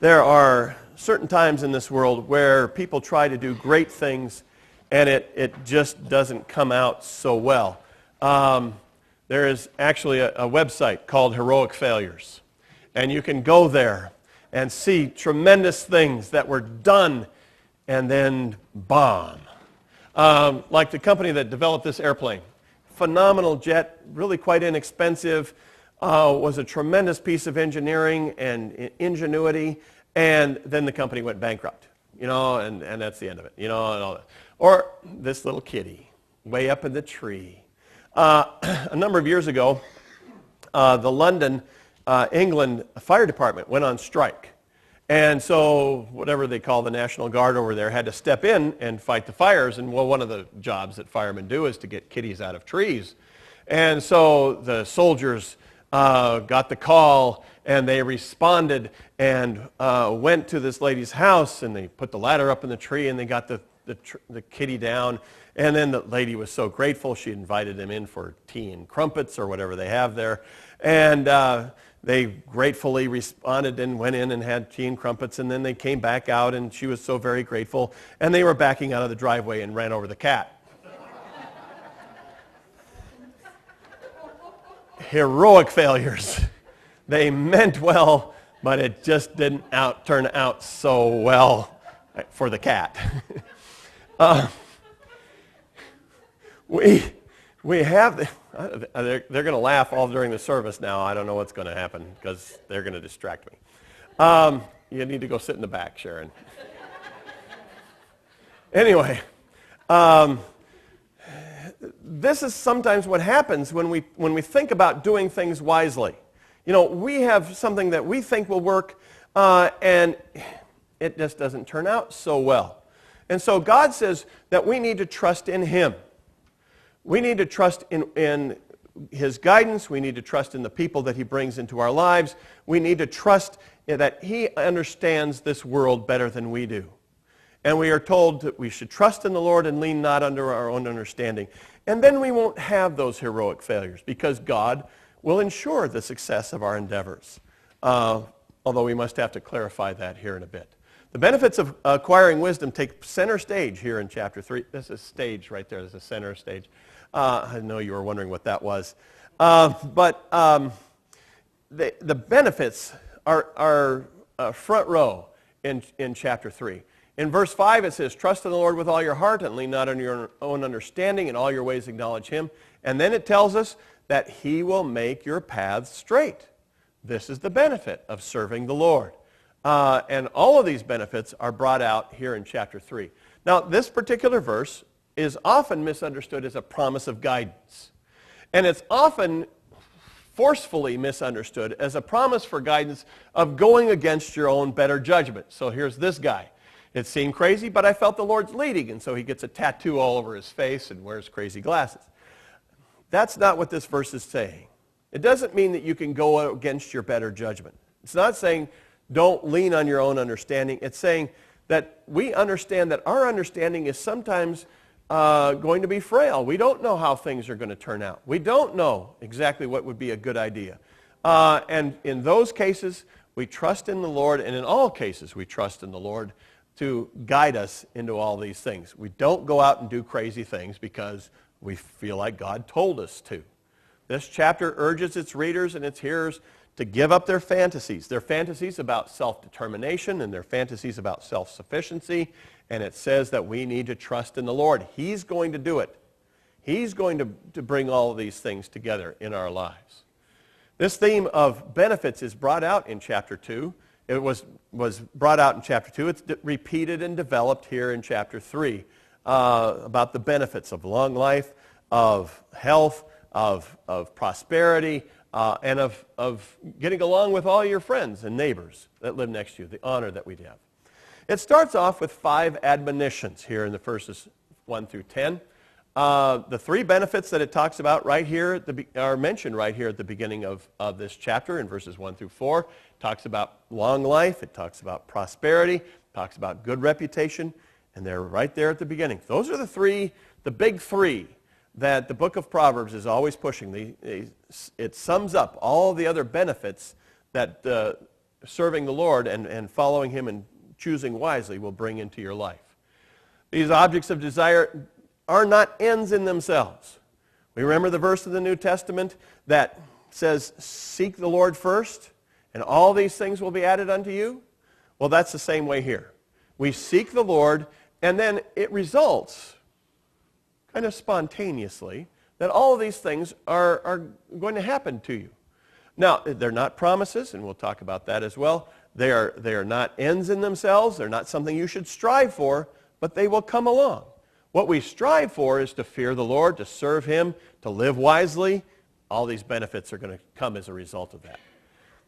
There are certain times in this world where people try to do great things and it just doesn't come out so well. There is actually a website called Heroic Failures, and you can go there and see tremendous things that were done and then bomb. Like the company that developed this airplane. Phenomenal jet, really quite inexpensive, was a tremendous piece of engineering and ingenuity, and then the company went bankrupt, and that's the end of it, and all that. Or this little kitty, way up in the tree. A number of years ago, the London, England Fire Department went on strike. And so whatever they call the National Guard over there had to step in and fight the fires. And one of the jobs that firemen do is to get kitties out of trees. And so the soldiers got the call, and they responded and went to this lady's house, and they put the ladder up in the tree, and they got the kitty down. And then the lady was so grateful, she invited them in for tea and crumpets or whatever they have there. And they gratefully responded and went in and had tea and crumpets, and then they came back out, and she was so very grateful, and they were backing out of the driveway and ran over the cat. Heroic failures. They meant well, but it just didn't turn out so well for the cat. We have, they're going to laugh all during the service now. I don't know what's going to happen because they're going to distract me. You need to go sit in the back, Sharon. Anyway, this is sometimes what happens when we think about doing things wisely. We have something that we think will work, and it just doesn't turn out so well. And so God says that we need to trust in Him. We need to trust in His guidance. We need to trust in the people that He brings into our lives. We need to trust that He understands this world better than we do. And we are told that we should trust in the Lord and lean not under our own understanding. And then we won't have those heroic failures because God will ensure the success of our endeavors. Although we must have to clarify that here in a bit. The benefits of acquiring wisdom take center stage here in chapter 3. This is stage right there. This is center stage. I know you were wondering what that was. But the benefits are front row in chapter 3. In verse 5 it says, trust in the Lord with all your heart and lean not on your own understanding. In all your ways acknowledge Him. And then it tells us that He will make your paths straight. This is the benefit of serving the Lord. And all of these benefits are brought out here in chapter 3. Now, this particular verse is often misunderstood as a promise of guidance. And it's often forcefully misunderstood as a promise for guidance of going against your own better judgment. So here's this guy. It seemed crazy, but I felt the Lord's leading. And so he gets a tattoo all over his face and wears crazy glasses. That's not what this verse is saying. It doesn't mean that you can go against your better judgment. It's not saying don't lean on your own understanding. It's saying that we understand that our understanding is sometimes going to be frail. We don't know how things are going to turn out. We don't know exactly what would be a good idea. And in those cases, we trust in the Lord, and in all cases, we trust in the Lord to guide us into all these things. We don't go out and do crazy things because we feel like God told us to. This chapter urges its readers and its hearers to give up their fantasies about self-determination and their fantasies about self-sufficiency, and it says that we need to trust in the Lord. He's going to do it. He's going to bring all of these things together in our lives. This theme of benefits is brought out in chapter 2. It was brought out in chapter 2. It's repeated and developed here in chapter 3 about the benefits of long life, of health, of prosperity, and of getting along with all your friends and neighbors that live next to you, the honor that we have. It starts off with 5 admonitions here in the verses 1 through 10. The 3 benefits that it talks about right here are mentioned right here at the beginning of this chapter in verses 1 through 4. It talks about long life. It talks about prosperity. It talks about good reputation. And they're right there at the beginning. Those are the big 3 that the book of Proverbs is always pushing. It sums up all the other benefits that serving the Lord and following Him and choosing wisely will bring into your life. These objects of desire are not ends in themselves. We remember the verse of the New Testament that says, seek the Lord first, and all these things will be added unto you. Well, that's the same way here. We seek the Lord, and then it results kind of spontaneously that all of these things are going to happen to you. Now, they're not promises, and we'll talk about that as well. They are not ends in themselves. They're not something you should strive for, but they will come along. What we strive for is to fear the Lord, to serve Him, to live wisely. All these benefits are going to come as a result of that.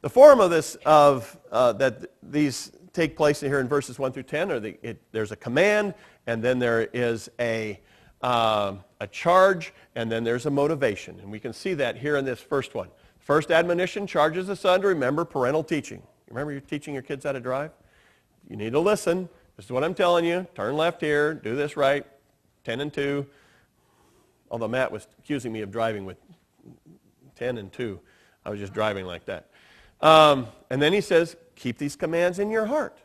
The form of this, that these take place here in verses 1 through 10, there's a command, and then there is a charge, and then there's a motivation. And we can see that here in this first one. First admonition charges the son to remember parental teaching. Remember you're teaching your kids how to drive? You need to listen. This is what I'm telling you. Turn left here. Do this right. 10 and 2. Although Matt was accusing me of driving with 10 and 2. I was just driving like that. And then he says, keep these commands in your heart.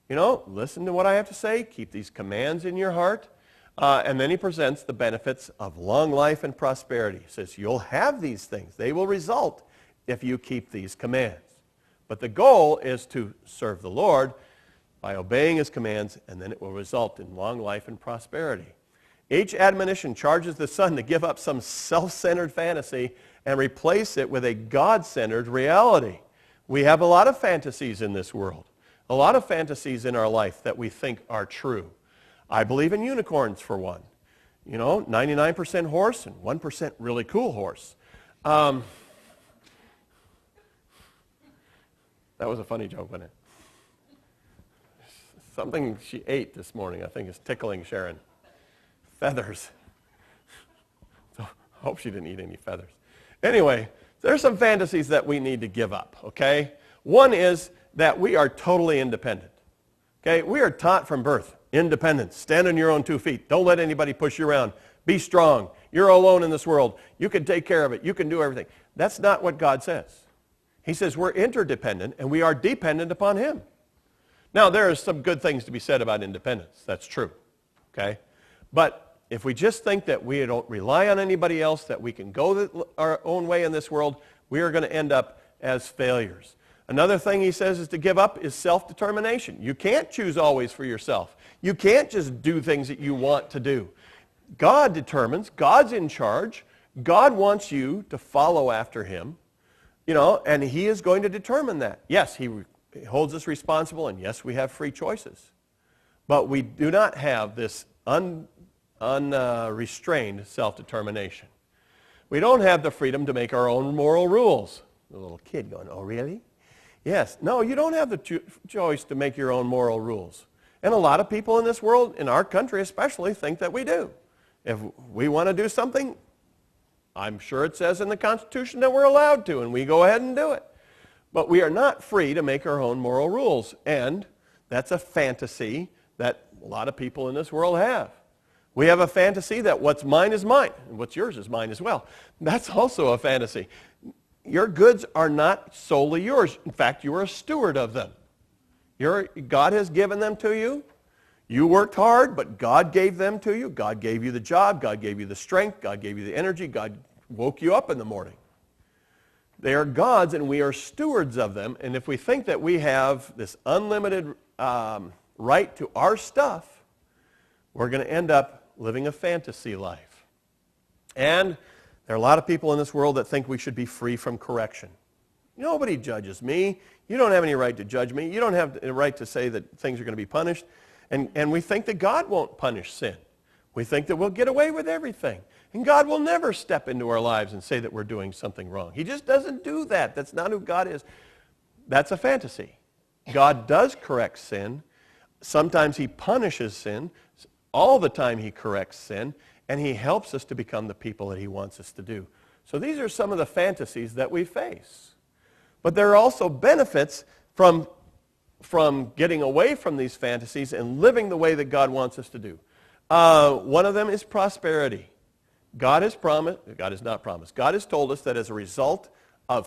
You know, listen to what I have to say. Keep these commands in your heart. And then he presents the benefits of long life and prosperity. He says, you'll have these things. They will result if you keep these commands. But the goal is to serve the Lord by obeying His commands, and then it will result in long life and prosperity. Each admonition charges the son to give up some self-centered fantasy and replace it with a God-centered reality. We have a lot of fantasies in this world, a lot of fantasies in our life that we think are true. I believe in unicorns, for one. You know, 99% horse and 1% really cool horse. That was a funny joke, wasn't it? Something she ate this morning, I think, is tickling Sharon. Feathers. So I hope she didn't eat any feathers. Anyway, there's some fantasies that we need to give up, okay? One is that we are totally independent. Okay, we are taught from birth, independence, stand on your own 2 feet. Don't let anybody push you around. Be strong. You're alone in this world. You can take care of it. You can do everything. That's not what God says. He says we're interdependent and we are dependent upon Him. Now, there are some good things to be said about independence. That's true, okay? But if we just think that we don't rely on anybody else, that we can go our own way in this world, we are going to end up as failures. Another thing he says is to give up is self-determination. You can't choose always for yourself. You can't just do things that you want to do. God determines. God's in charge. God wants you to follow after Him, you know, and He is going to determine that. Yes, He holds us responsible, and yes, we have free choices. But we do not have this unrestrained self-determination. We don't have the freedom to make our own moral rules. The little kid going, oh, really? Yes. No, you don't have the choice to make your own moral rules. And a lot of people in this world, in our country especially, think that we do. If we want to do something, I'm sure it says in the Constitution that we're allowed to, and we go ahead and do it. But we are not free to make our own moral rules. And that's a fantasy that a lot of people in this world have. We have a fantasy that what's mine is mine, and what's yours is mine as well. That's also a fantasy. Your goods are not solely yours. In fact, you are a steward of them. God has given them to you. You worked hard, but God gave them to you. God gave you the job. God gave you the strength. God gave you the energy. God woke you up in the morning. They are God's, and we are stewards of them. And if we think that we have this unlimited right to our stuff, we're going to end up living a fantasy life. And there are a lot of people in this world that think we should be free from correction. Nobody judges me. You don't have any right to judge me. You don't have the right to say that things are going to be punished. And we think that God won't punish sin. We think that we'll get away with everything. And God will never step into our lives and say that we're doing something wrong. He just doesn't do that. That's not who God is. That's a fantasy. God does correct sin. Sometimes He punishes sin. All the time He corrects sin. And He helps us to become the people that He wants us to do. So these are some of the fantasies that we face. But there are also benefits from getting away from these fantasies and living the way that God wants us to do. One of them is prosperity. God has not promised. God has told us that as a result of